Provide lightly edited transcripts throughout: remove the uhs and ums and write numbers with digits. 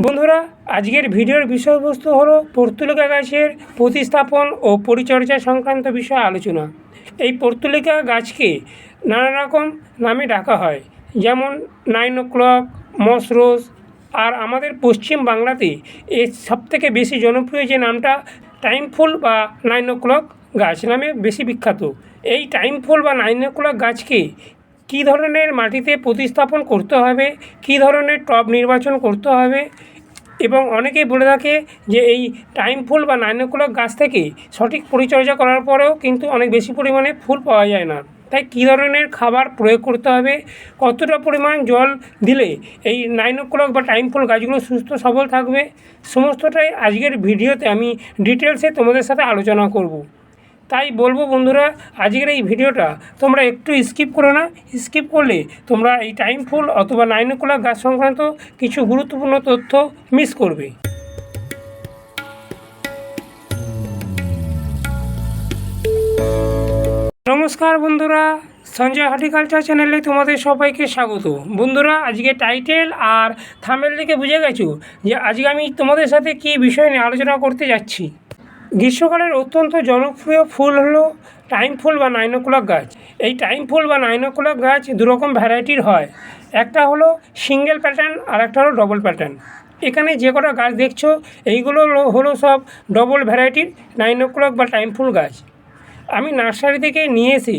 বন্ধুরা, আজকের ভিডিওর বিষয়বস্তু হলো পর্তুলিকা গাছের প্রতিস্থাপন ও পরিচর্যা সংক্রান্ত বিষয়ে আলোচনা। এই পর্তুলিকা গাছকে নানা রকম নামে ডাকা হয়, যেমন 9 o'clock, মসরোজ। আর আমাদের পশ্চিম বাংলাতে এর সবথেকে বেশি জনপ্রিয় যে নামটা টাইম ফুল বা 9 o'clock গাছ নামে বেশি বিখ্যাত। এই টাইম ফুল বা 9 o'clock গাছকে কী ধরনের মাটিতে প্রতিস্থাপন করতে হবে, কী ধরনের টব নির্বাচন করতে হবে, এবং অনেকেই বলে থাকে যে এই টাইম ফুল বা 9 o'clock গাছ থেকে সঠিক পরিচর্যা করার পরেও কিন্তু অনেক বেশি পরিমাণে ফুল পাওয়া যায় না। তাই কী ধরনের খাবার প্রয়োগ করতে হবে, কতটা পরিমাণ জল দিলে এই 9 o'clock বা টাইম ফুল গাছগুলো সুস্থ সবল থাকবে, সমস্তটাই আজকের ভিডিওতে আমি ডিটেলসে তোমাদের সাথে আলোচনা করব। তাই বলবো বন্ধুরা, আজকের এই ভিডিওটা তোমরা একটু স্কিপ করো না। স্কিপ করলে তোমরা এই টাইম ফুল অথবা 9 o'clock গাছ সংক্রান্ত কিছু গুরুত্বপূর্ণ তথ্য মিস করবে। নমস্কার বন্ধুরা, সঞ্জয় হর্টিকালচার চ্যানেলে তোমাদের সবাইকে স্বাগত। বন্ধুরা, আজকে টাইটেল আর থাম্বনেল দেখে বুঝে গেছো যে আজকে আমি তোমাদের সাথে কী বিষয় নিয়ে আলোচনা করতে যাচ্ছি। গ্রীষ্মকালের অত্যন্ত জনপ্রিয় ফুল হলো টাইম ফুল বা 9 o'clock গাছ। এই টাইম ফুল বা 9 o'clock গাছ দুরকম ভ্যারাইটির হয়। একটা হলো সিঙ্গেল প্যাটার্ন আর একটা হলো ডবল প্যাটার্ন। এখানে যে কটা গাছ দেখছো এইগুলো হলো সব ডবল ভ্যারাইটির 9 o'clock বা টাইম ফুল গাছ। আমি নার্সারি থেকে নিয়ে এসে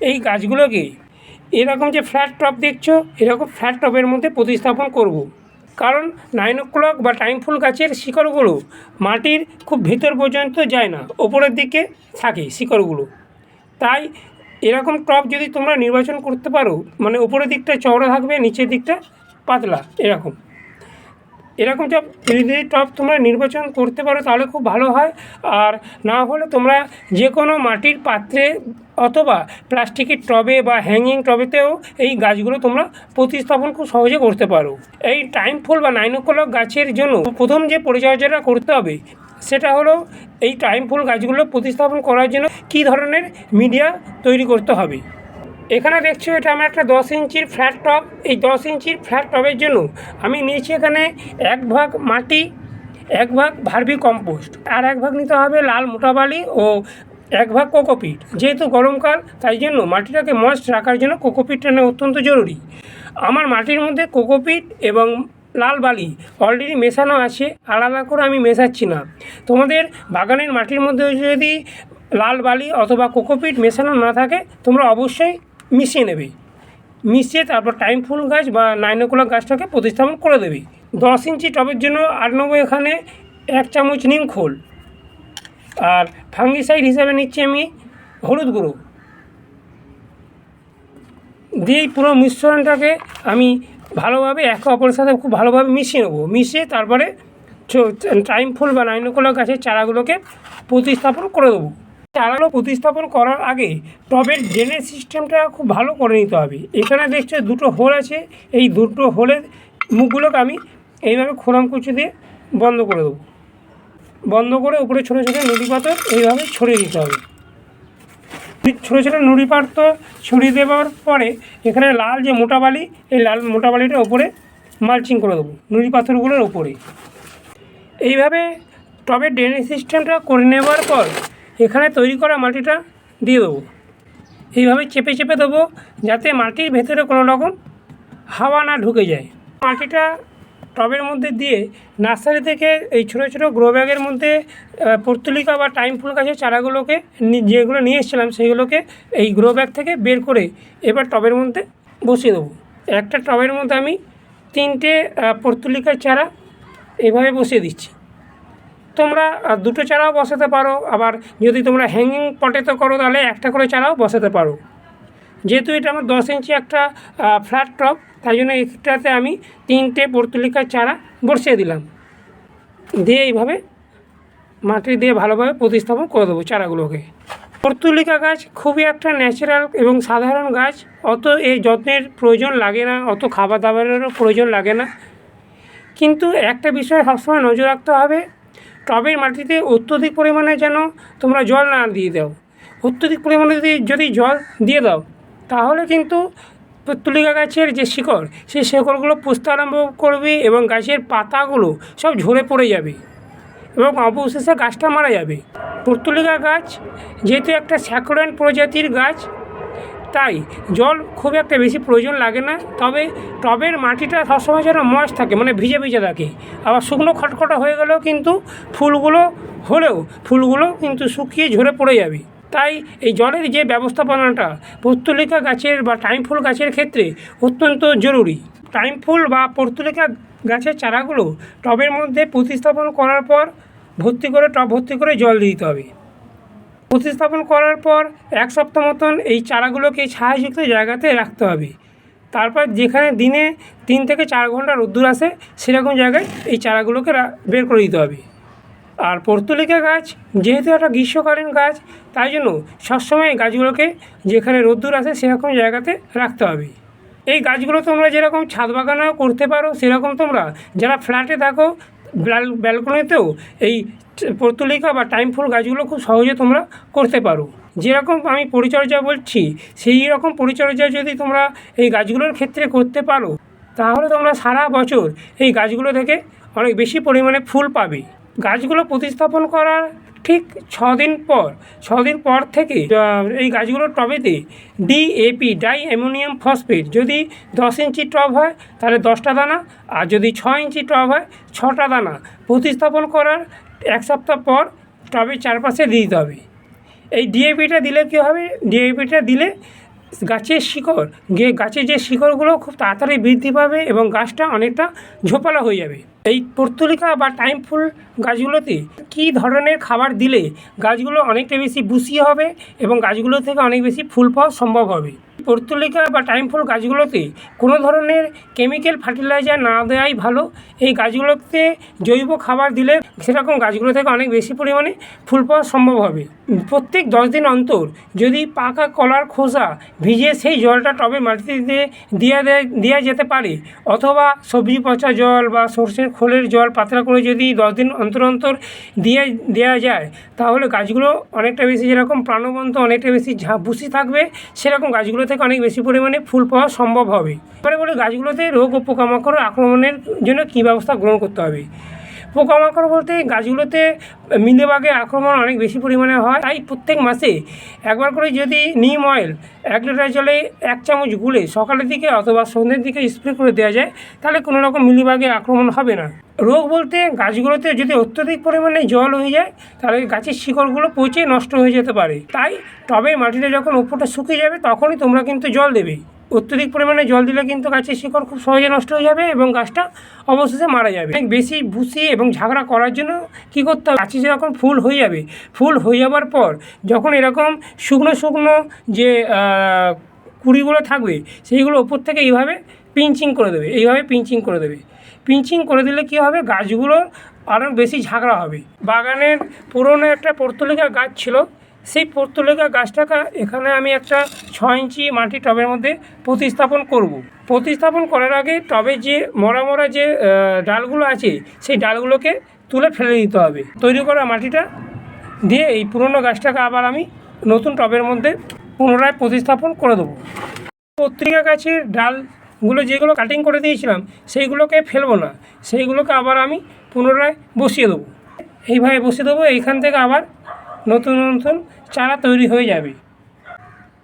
এই গাছগুলোকে এরকম যে ফ্ল্যাট টব দেখছো এরকম ফ্ল্যাট টবের মধ্যে প্রতিস্থাপন করব। কারণ 9 o'clock বা টাইম ফুল গাছের শিকড়গুলো মাটির খুব ভেতর পর্যন্ত যায় না, ওপরের দিকে থাকে শিকড়গুলো। তাই এরকম টব যদি তোমরা নির্বাচন করতে পারো, মানে ওপরের দিকটা চওড়া থাকবে, নিচের দিকটা পাতলা, এরকম যদি টব তোমরা নির্বাচন করতে পারো তাহলে খুব ভালো হয়। আর না হলে তোমরা যে কোনো মাটির পাত্রে অথবা প্লাস্টিকের টবে বা হ্যাঙ্গিং টবেতেও এই গাছগুলো তোমরা প্রতিস্থাপন খুব সহজে করতে পারো। এই টাইম ফুল বা 9 o'clock গাছের জন্য প্রথম যে পরিচর্যাটা করতে হবে সেটা হলো এই টাইম ফুল গাছগুলো প্রতিস্থাপন করার জন্য কী ধরনের মিডিয়া তৈরি করতে হবে। এখানে দেখছো এটা আমার একটা 10 ইঞ্চির ফ্ল্যাট টব। এই 10 ইঞ্চির ফ্ল্যাট টবের জন্য আমি নিয়েছি এখানে 1 ভাগ মাটি, 1 ভাগ ভার্মি কম্পোস্ট, আর 1 ভাগ নিতে হবে লাল মোটা বালি ও 1 ভাগ কোকোপিট। যেহেতু গরমকাল তাই জন্য মাটিটাকে ময়েস্ট রাখার জন্য কোকোপিটটা নেওয়া অত্যন্ত জরুরি। আমার মাটির মধ্যে কোকোপিট এবং লাল বালি অলরেডি মেশানো আছে, আলাদা করে আমি মেশাচ্ছি না। তোমাদের বাগানের মাটির মধ্যে যদি লাল বালি অথবা কোকোপিট মেশানো না থাকে তোমরা অবশ্যই মিশিয়ে নেবে। মিশিয়ে তারপর টাইম ফুল গাছ বা 9 o'clock গাছটাকে প্রতিস্থাপন করে দেবে। 10 ইঞ্চি টবের জন্য আর নেবো এখানে 1 চামচ নিম খোল, আর ফাঙ্গিসাইড হিসাবে নিচ্ছি আমি হলুদ গুঁড়ো। দিয়ে পুরো মিশ্রণটাকে আমি ভালোভাবে একে অপরের সাথে খুব ভালোভাবে মিশিয়ে নেবো। মিশিয়ে তারপরে টাইম ফুল বা 9 o'clock গাছের চারাগুলোকে প্রতিস্থাপন করে দেবো। চারাগুলো প্রতিস্থাপন করার আগে টবের ড্রেনেজ সিস্টেমটা খুব ভালো করে নিতে হবে। এখানে দেখছো 2টো হোল আছে, এই 2টো হোলের মুখগুলোকে আমি এইভাবে খোলামকুচি দিয়ে বন্ধ করে দেবো। বন্ধ করে উপরে ছোটো ছোটো নুড়ি পাথর এইভাবে ছড়িয়ে দিতে হবে। ছোটো ছোটো নুড়ি পাথর ছড়িয়ে দেওয়ার পরে এখানে লাল যে মোটা বালি, এই লাল মোটা বালিটা ওপরে মালচিং করে দেবো নুড়ি পাথরগুলোর ওপরে। এইভাবে টবের ড্রেনেজ সিস্টেমটা করে নেওয়ার পর এখানে তৈরি করা মাটিটা দিয়ে দেবো। এইভাবে চেপে চেপে দেবো যাতে মাটির ভেতরে কোনো রকম হাওয়া না ঢুকে যায়। মাটিটা টবের মধ্যে দিয়ে নার্সারি থেকে এই ছোটো ছোটো গ্রো ব্যাগের মধ্যে পর্তুলিকা বা টাইম ফুল গাছের চারাগুলোকে যেগুলো নিয়ে এসেছিলাম সেইগুলোকে এই গ্রো ব্যাগ থেকে বের করে এবার টবের মধ্যে বসিয়ে দেবো। একটা টবের মধ্যে আমি 3টে পর্তুলিকার চারা এভাবে বসিয়ে দিচ্ছি। তোমরা 2টো চারাও বসাতে পারো, আবার যদি তোমরা হ্যাঙ্গিং পটেতে করো তাহলে একটা করে চারাও বসাতে পারো। যেহেতু এটা আমার 10 ইঞ্চি একটা ফ্ল্যাট টব, তাই জন্য এটাতে আমি 3টে পর্তুলিকার চারা বসিয়ে দিলাম। দিয়ে এইভাবে মাটি দিয়ে ভালোভাবে প্রতিস্থাপন করে দেবো চারাগুলোকে। পর্তুলিকা গাছ খুবই একটা ন্যাচারাল এবং সাধারণ গাছ, অত এই যত্নের প্রয়োজন লাগে না, অত খাবার দাবারেরও প্রয়োজন লাগে না। কিন্তু একটা বিষয় সবসময় নজর রাখতে হবে, টবের মাটিতে অত্যধিক পরিমাণে যেন তোমরা জল না দিয়ে দাও। অত্যধিক পরিমাণে যদি জল দিয়ে দাও তাহলে কিন্তু পর্তুলিকা গাছের যে শিকড়, সেই শিকড়গুলো পুষতে আরম্ভ করবে এবং গাছের পাতাগুলো সব ঝরে পড়ে যাবে এবং অবশেষে গাছটা মারা যাবে। পর্তুলিকা গাছ যেহেতু একটা স্যাকুলেন্ট প্রজাতির গাছ, তাই জল খুব একটা বেশি প্রয়োজন লাগে না। তবে টবের মাটিটা সবসময় যেন ময়েস্ট থাকে, মানে ভিজে ভিজে থাকে। আবার শুকনো খটখটা হয়ে গেলেও কিন্তু ফুলগুলো কিন্তু শুকিয়ে ঝরে পড়ে যাবে। তাই এই জলের যে ব্যবস্থাপনাটা পর্তুলিকা গাছের বা টাইম ফুল গাছের ক্ষেত্রে অত্যন্ত জরুরি। টাইম ফুল বা পর্তুলিকা গাছের চারাগুলো টবের মধ্যে প্রতিস্থাপন করার পর টব ভর্তি করে জল দিতে হবে। প্রতিস্থাপন করার পর 1 সপ্তাহ মতন এই চারাগুলোকে ছায়াযুক্ত জায়গাতে রাখতে হবে। তারপর যেখানে দিনে 3 থেকে 4 ঘন্টা রোদ্দুর আসে সেরকম জায়গায় এই চারাগুলোকে বের করে দিতে হবে। আর পর্তুলিকা গাছ যেহেতু একটা গ্রীষ্মকালীন গাছ, তাই জন্য সবসময় গাছগুলোকে যেখানে রোদ্দুর আসে সেরকম জায়গাতে রাখতে হবে। এই গাছগুলো তোমরা যেরকম ছাদ বাগানেও করতে পারো, সেরকম তোমরা যারা ফ্ল্যাটে থাকো ব্যালকনিতেও এই পর্তুলিকা বা টাইম ফুল গাছগুলো খুব সহজে তোমরা করতে পারো। যেরকম আমি পরিচর্যা বলছি, সেই রকম পরিচর্যা যদি তোমরা এই গাছগুলোর ক্ষেত্রে করতে পারো, তাহলে তোমরা সারা বছর এই গাছগুলো থেকে অনেক বেশি পরিমাণে ফুল পাবে। গাছগুলো প্রতিস্থাপন করার ঠিক 6 দিন পর থেকে এই গাছগুলোর টবেতে DAP ডাই অ্যামোনিয়াম ফসফেট যদি 10 ইঞ্চি টব হয় তাহলে 10টা দানা, আর যদি 6 ইঞ্চি টব হয় 6টা দানা প্রতিস্থাপন করার 1 সপ্তাহ পর টবের চারপাশে দিয়ে দিতে হবে। এই DAPটা দিলে কী হবে, DAPটা দিলে গাছের যে শিকড়গুলো খুব তাড়াতাড়ি বৃদ্ধি পাবে এবং গাছটা অনেকটা ঝোপালো হয়ে যাবে। এই পর্তুলিকা বা টাইম ফুল গাছগুলোতে কী ধরনের খাবার দিলে গাছগুলো অনেকটা বেশি বুশি হবে এবং গাছগুলো থেকে অনেক বেশি ফুল পাওয়া সম্ভব হবে। পর্তুলিকা বা টাইম ফুল গাছগুলোতে কোনো ধরনের কেমিক্যাল ফার্টিলাইজার না দেওয়াই ভালো। এই গাছগুলোতে জৈব খাবার দিলে সেরকম গাছগুলো থেকে অনেক বেশি পরিমাণে ফুল পাওয়া সম্ভব হবে। প্রত্যেক 10 দিন অন্তর যদি পাকা কলার খোসা ভিজিয়ে সেই জলটা টবে মাটিতে দেওয়া যেতে পারে, অথবা সবজি পচা জল বা সর্ষের খোলের জল পাতলা করে যদি 10 দিন অন্তর দেওয়া যায়, তাহলে গাছগুলো অনেকটা বেশি যেরকম প্রাণবন্ত, অনেকটা বেশি বুশি থাকবে, সেরকম গাছগুলো থেকে অনেক বেশি পরিমাণে ফুল পাওয়া সম্ভব হবে। এবারে বলে গাছগুলোতে রোগ ও পোকামাকড় আক্রমণের জন্য কী ব্যবস্থা গ্রহণ করতে হবে। পোকামাকড় বলতে গাছগুলোতে মিলিবাগের আক্রমণ অনেক বেশি পরিমাণে হয়, তাই প্রত্যেক মাসে একবার করে যদি নিম অয়েল 1 লিটার জলে 1 চামচ গুলে সকালের দিকে অথবা সন্ধ্যের দিকে স্প্রে করে দেওয়া যায়, তাহলে কোনো রকম মিলিবাগের আক্রমণ হবে না। রোগ বলতে গাছগুলোতে যদি অত্যধিক পরিমাণে জল হয়ে যায়, তাহলে গাছের শিকড়গুলো পচে নষ্ট হয়ে যেতে পারে। তাই টবের মাটিটা যখন উপরটা শুকিয়ে যাবে তখনই তোমরা কিন্তু জল দেবে। অত্যধিক পরিমাণে জল দিলে কিন্তু গাছের শিকড় খুব সহজে নষ্ট হয়ে যাবে এবং গাছটা অবশেষে মারা যাবে। অনেক বেশি ভুসি এবং ঝাগড়া করার জন্য কী করতে হবে, গাছে যখন ফুল হয়ে যাবে, ফুল হয়ে যাওয়ার পর যখন এরকম শুকনো যে কুড়িগুলো থাকবে, সেইগুলো ওপর থেকে এইভাবে পিঞ্চিং করে দেবে। পিঞ্চিং করে দিলে কী হবে, গাছগুলো আরও বেশি ঝাগড়া হবে। বাগানের পুরনো একটা পর্তুলিকা গাছ ছিল, সেই পর্তুলিকা গাছটাকে এখানে আমি একটা 6 ইঞ্চি মাটি টবের মধ্যে প্রতিস্থাপন করব। প্রতিস্থাপন করার আগে টবে যে মরা যে ডালগুলো আছে, সেই ডালগুলোকে তুলে ফেলে দিতে হবে। তৈরি করা মাটিটা দিয়ে এই পুরনো গাছটাকে আবার আমি নতুন টবের মধ্যে পুনরায় প্রতিস্থাপন করে দেবো। পত্রিকা গাছের ডালগুলো যেগুলো কাটিং করে দিয়েছিলাম সেইগুলোকে ফেলবো না, সেইগুলোকে আবার আমি পুনরায় বসিয়ে দেবো। এইভাবে বসিয়ে দেবো, এইখান থেকে আবার নতুন চারা তৈরি হয়ে যাবে।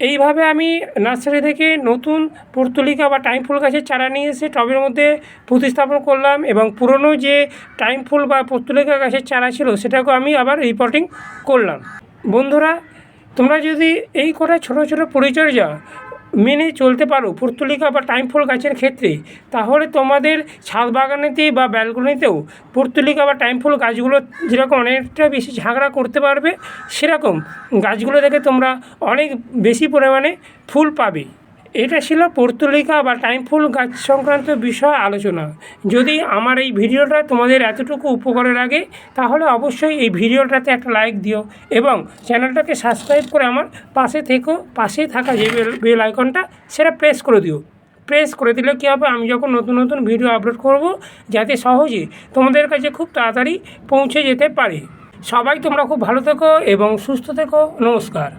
এইভাবে আমি নার্সারি থেকে নতুন পর্তুলিকা বা টাইম ফুল গাছের চারা নিয়ে এসে টবের মধ্যে প্রতিস্থাপন করলাম এবং পুরনো যে টাইম ফুল বা পর্তুলিকা গাছের চারা ছিল সেটাকে আমি আবার রিপোর্টিং করলাম। বন্ধুরা, তোমরা যদি এই কটা ছোটো পরিচর্যা মেনে চলতে পারো পর্তুলিকা বা টাইম ফুল গাছের ক্ষেত্রে, তাহলে তোমাদের ছাদ বাগানেতে বা ব্যালকনিতেও পর্তুলিকা বা টাইম ফুল গাছগুলো যেরকম অনেকটা বেশি ঝাগড়া করতে পারবে, সেরকম গাছগুলো থেকে তোমরা অনেক বেশি পরিমাণে ফুল পাবে। এটা ছিল পর্তুলিকা বা টাইম ফুল গাছ সংক্রান্ত বিষয় আলোচনা। যদি আমার এই ভিডিওটা তোমাদের এতটুকু উপকারে লাগে, তাহলে অবশ্যই এই ভিডিওটাতে একটা লাইক দিও এবং চ্যানেলটাকে সাবস্ক্রাইব করে আমার পাশেই থাকা যে বেল আইকনটা সেটা প্রেস করে দিও। প্রেস করে দিলে কী হবে, আমি যখন নতুন ভিডিও আপলোড করব, যাতে সহজে তোমাদের কাছে খুব তাড়াতাড়ি পৌঁছে যেতে পারে। সবাই তোমরা খুব ভালো থেকো এবং সুস্থ থেকো। নমস্কার।